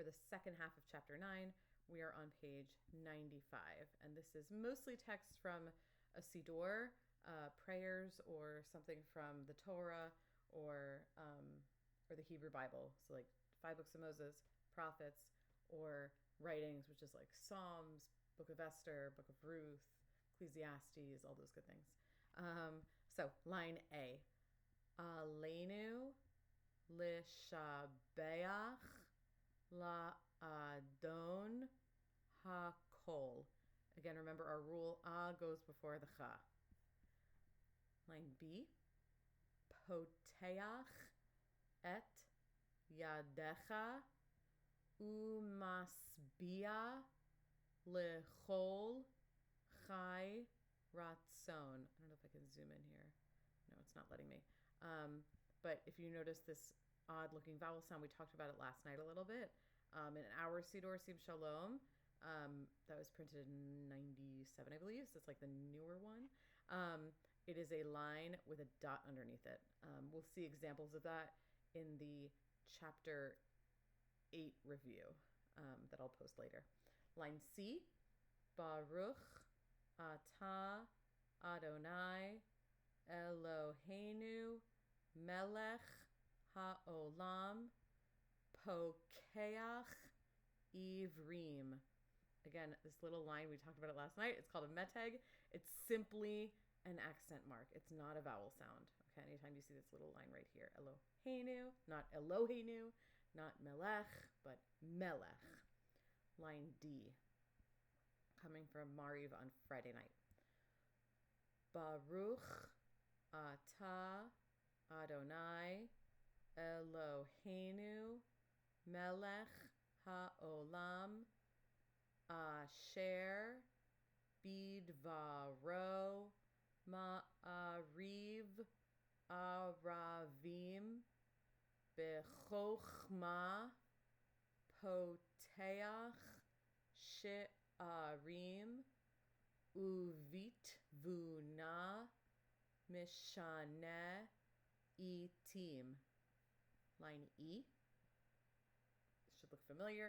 for the second half of chapter 9, we are on page 95. And this is mostly text from a Siddur, prayers or something from the Torah or the Hebrew Bible. So like 5 books of Moses, prophets, or writings, which is like Psalms, Book of Esther, Book of Ruth, Ecclesiastes, all those good things. So line A. Aleinu lishabeach la'adon hakol. Again, remember our rule, a goes before the cha. Line B. Poteach et yadecha umasbia lechol chai ratzon. I don't know if I can zoom in here. No, it's not letting me. But if you notice this odd looking vowel sound, we talked about it last night a little bit. In our Siddur Sim Shalom, that was printed in 97, I believe. So it's like the newer one. It is a line with a dot underneath it. We'll see examples of that in the chapter 8 review that I'll post later. Line C, Baruch Atah Adonai Eloheinu Melech Ha'olam Pokeach Ivrim. Again, this little line, we talked about it last night. It's called a meteg. It's simply an accent mark. It's not a vowel sound. Okay, anytime you see this little line right here. Eloheinu, not Eloheinu, not Melech, but Melech. Line D, coming from Mariv on Friday night. Baruch Atah Adonai Eloheinu Melech Ha'olam Asher Bidvaro Ma'ariv Aravim Bechochma Poteach She'arim Uvit Vuna Mishaneh Itim. Line E. This should look familiar,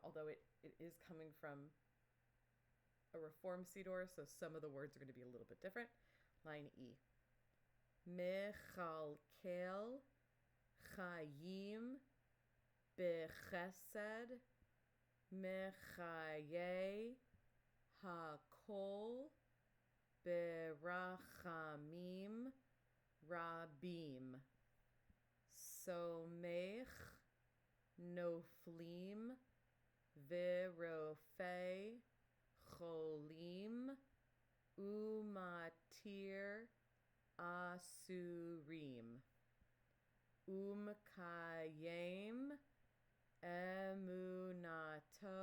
although it is coming from a Reform Siddur, so some of the words are going to be a little bit different. Line E. Mechalkel Chayim Bechesed Mechaye Hakol Berachamim Rabim Somech Noflim Verofei Cholim Umatir Asurim Umkayem Emunato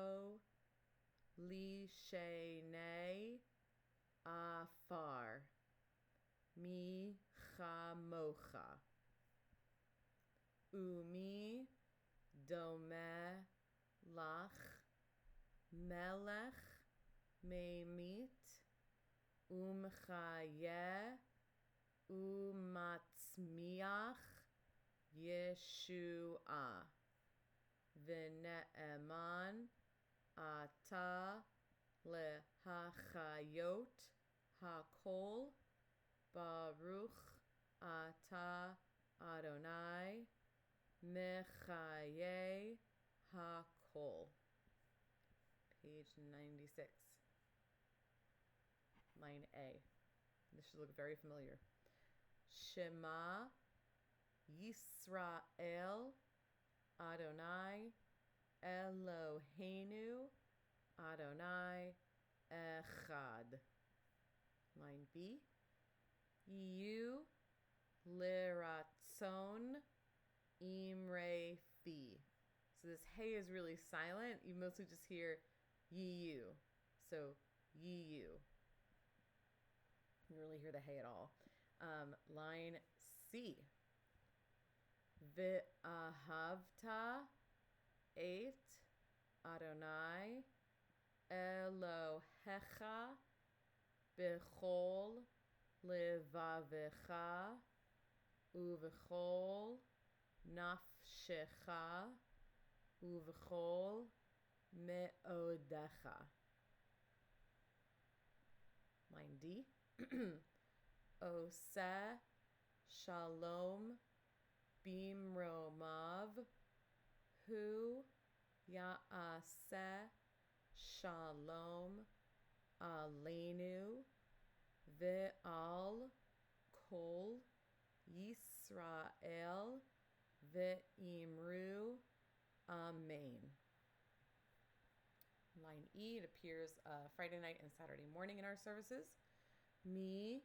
Lishenei Afar Mi Chamocha Umi Dome Lach Melech Memit Umchaye Umatzmiach Yeshua V'ne'eman Ata Lehachayot Hakol Baruch Ata Adonai Mechaye Hakol. Page 96. Line A. This should look very familiar. Shema Yisrael Adonai Eloheinu Adonai Echad. Line B. Yu Liratzon Imre Fi. So this hey is really silent. You mostly just hear Yu. So Yu. You don't really hear the hey at all. Line C. V'ahavta et Adonai Elohecha b'chol levavecha uv'chol nafshecha uv'chol me'odecha. Line D. Oseh shalom bimromav hu ya'aseh shalom aleinu ve'al kol Yisrael ve'imru amen. Line E, it appears Friday night and Saturday morning in our services. Mi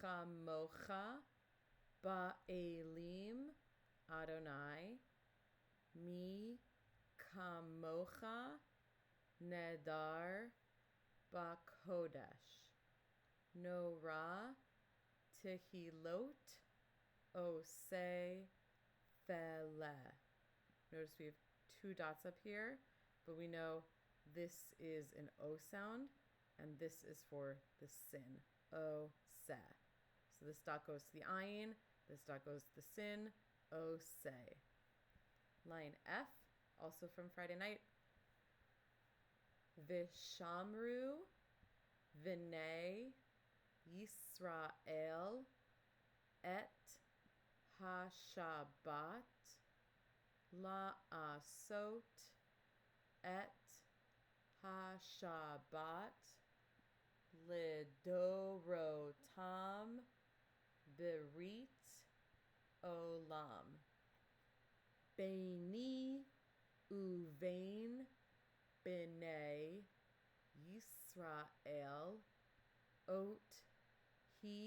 chamocha ba'elim Adonai. Mi kamocha nedar bakodesh. Norah tehilot oseh feleh. Notice we have two dots up here, but we know this is an O sound, and this is for the sin. Oseh. So this dot goes to the ayin, this dot goes to the sin. Oseh. Line F, also from Friday night. Vishamru v'nei Yisrael et ha-Shabbat la'asot et ha-Shabbat lidorotam berit olam. Beini uvein b'nei Yisrael ot hi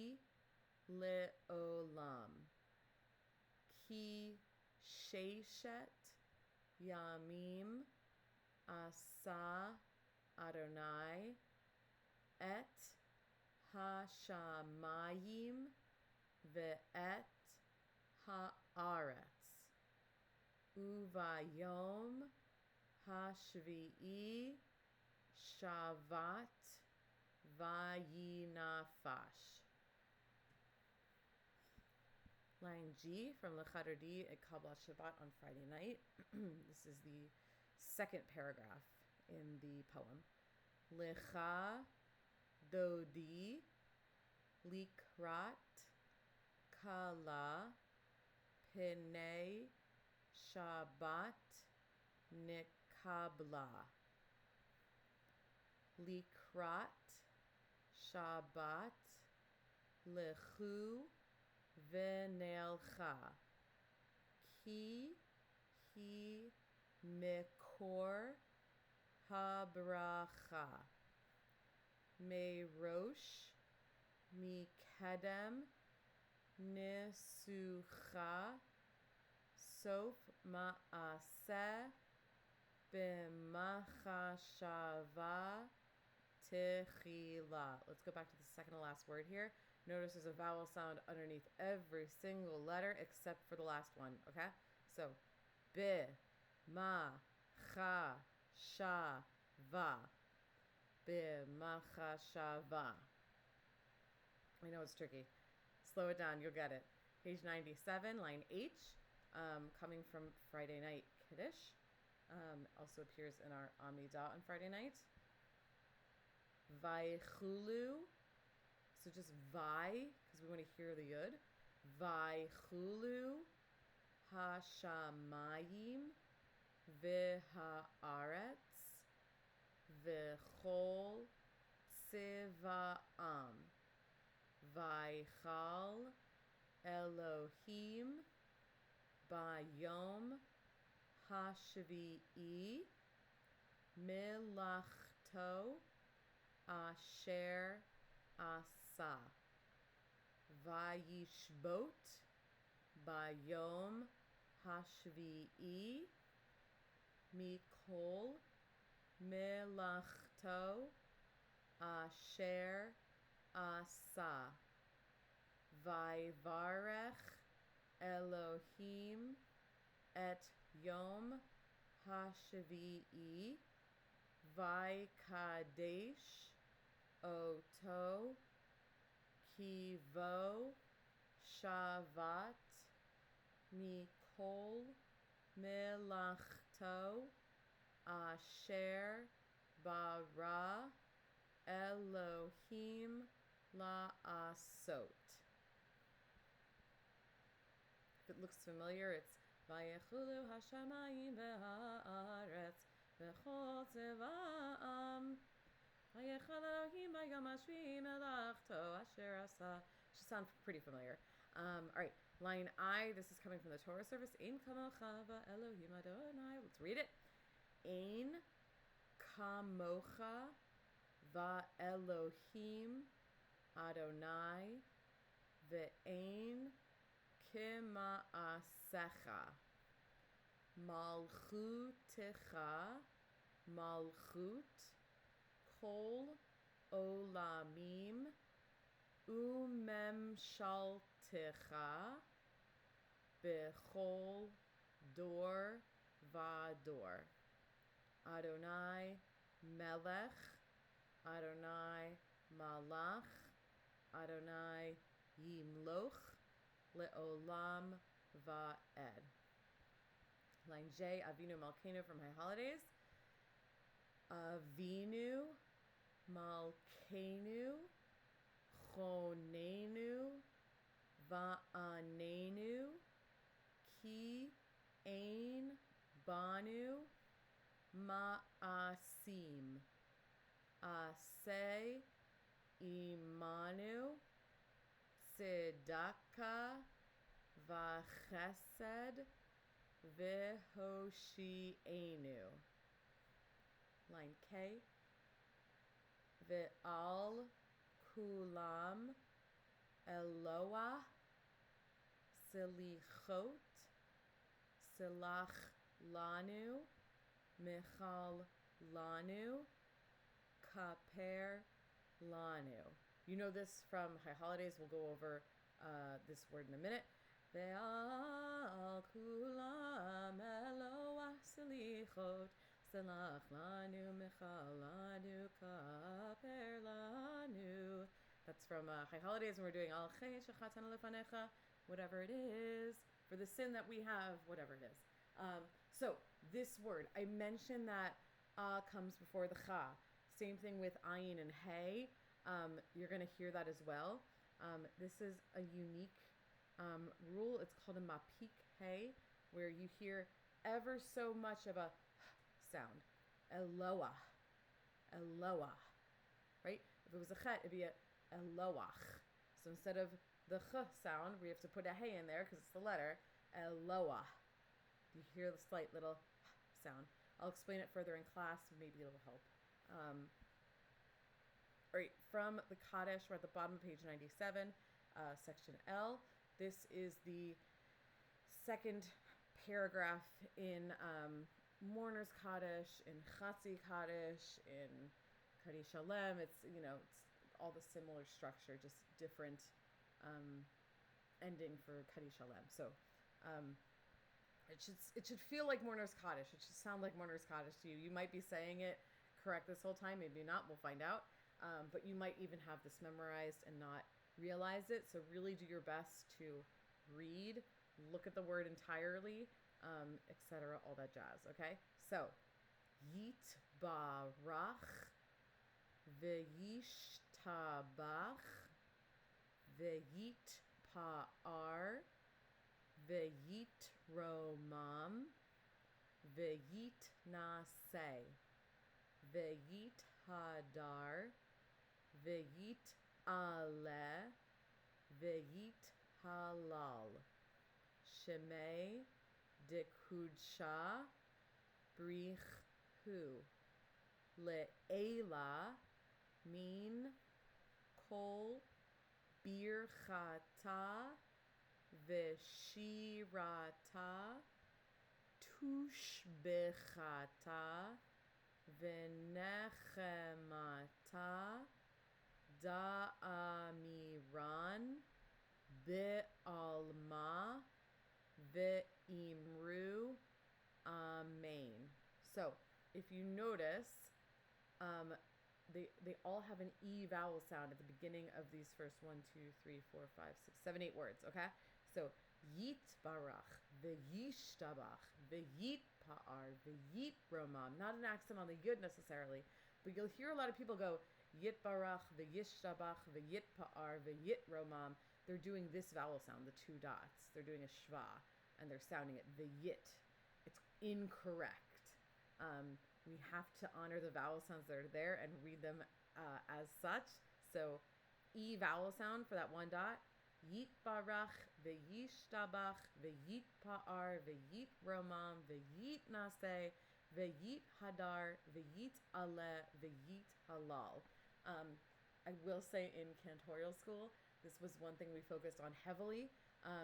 le'olam. Ki sheshet yamim asa Adonai et ha-shamayim ve'et ha'aretz. Uvayom hashvi'i shavat vayinafash. Line G from Lechader D at Kabbalah Shabbat on Friday night. This is the second paragraph in the poem. Lecha dodi likrat kala penei Shabbat nikabla. Likrat Shabbat lechu v'nelcha ki hi mekor habracha merosh mikedem nisucha sof ma'aseh b'machashava techila. Let's go back to the second to last word here. Notice there's a vowel sound underneath every single letter except for the last one, okay? So, be, ma, cha, sha, va. Be, ma, cha, sha, va. I know it's tricky. Slow it down, you'll get it. Page 97, line H, coming from Friday night Kiddush. Also appears in our Amidah on Friday night. Vaychulu. So just vai, because we want to hear the yud. Vaychulu hashamayim v'haaretz v'chol tzivaam vaychal Elohim bayom hashvi'i milachto asher asa vayishbot bayom hashvi'i mikol melachto asher asa vayvarech Elohim et yom hashvi'i vaykadesh oto kivo shavat mikol melachto melachto asher bara Elohim la'asot. If it looks familiar, it's Vayechulu hashamayim v'ha'aretz v'chol tzeva'am Vayechel Elohim b'yom hashvi'i melachto asher asa. Should sound pretty familiar. All right, line I. This is coming from the Torah service. Ein kamocha va'Elohim Adonai. Let's read it. Ein kamocha va'Elohim Adonai ve'ein kima'asecha malchutecha malchut kol olamim umemshaltecha bechol dor vador. Adonai melech, Adonai malach, Adonai yimloch le'olam va'ed. Line J, Avinu Malkeinu from High Holidays. Avinu Malkeinu Chonenu Va'anenu Ki Ein Banu Ma'asim Aseh Imanu Tzedakah V'chesed V'hoshi'enu. Line K. Ve'al kulam Eloah Silichot Silach lanu Michal lanu Kaper lanu. You know this from High Holidays. We'll go over this word in a minute. Ve'al kulam Eloah Silichot Selach lanu Michal lanu Kaper lanu. That's from High Holidays, and we're doing Al Chei Shechatanu Lefanecha, whatever it is, for the sin that we have, whatever it is. So this word, I mentioned that comes before the Cha. Same thing with Ayin and Hey. You're going to hear that as well. This is a unique rule. It's called a Mapik Hey, where you hear ever so much of a sound. Eloah. Eloah. Right? If it was a Chet, it'd be a Eloach. So instead of the Ch sound, we have to put a Hey in there because it's the letter. Eloah. You hear the slight little sound. I'll explain it further in class. Maybe it'll help. All right, from the Kaddish, we're at the bottom of page 97, section L. This is the second paragraph in Mourner's Kaddish, in Chatzi Kaddish, in Kaddish Shalem. It's all the similar structure, just different ending for Kaddish Shalem. So it should feel like Mourner's Kaddish. It should sound like Mourner's Kaddish to you. You might be saying it correct this whole time, maybe not. We'll find out. But you might even have this memorized and not realize it. So really do your best to read, look at the word entirely, etc., all that jazz, okay? So, Yit barach ve'yishtabach ve'yit pa'ar ve'yit romam ve'yit naseh ve'yit hadar ve'yit ale ve'yit halal shemei dekudsha brichu le'ela min kol birchata v'shirata tushbechata v'nechemata da'amiran be'alma ve'imru amen. So if you notice, they all have an E vowel sound at the beginning of these first 1, 2, 3, 4, 5, 6, 7, 8 words, okay? So Yit barach, ve'yishtabach, ve'yit pa'ar, v'yit romam. Not an accent on the yud necessarily, but you'll hear a lot of people go yit barach, v'yishtabach, v'yit pa'ar, v'yit romam. They're doing this vowel sound, the two dots. They're doing a shva, and they're sounding it v'yit. It's incorrect. We have to honor the vowel sounds that are there and read them as such. So, E vowel sound for that one dot. Yit barach, v'yishtabach, v'yit pa'ar, v'yit romam, v'yit naseh, v'yit hadar, v'yit ale, v'yit halal. I will say in cantorial school, this was one thing we focused on heavily,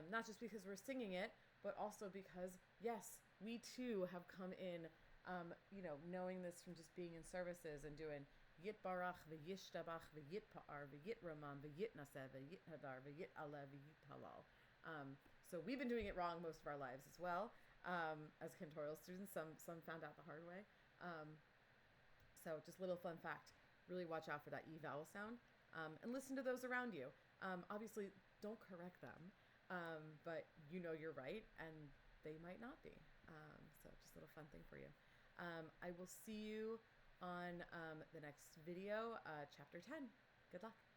not just because we're singing it, but also because, yes, we too have come in, knowing this from just being in services and doing Yit barach, v'yishtabach, v'yit pa'ar, v'yit romam, v'yit naseh, v'yit hadar, v'yit ale, v'yit halal. So we've been doing it wrong most of our lives as well, as cantorial students. Some found out the hard way. So just a little fun fact. Really watch out for that E vowel sound, and listen to those around you. Obviously, don't correct them, but you know you're right, and they might not be. So just a little fun thing for you. I will see you on the next video, chapter 10. Good luck.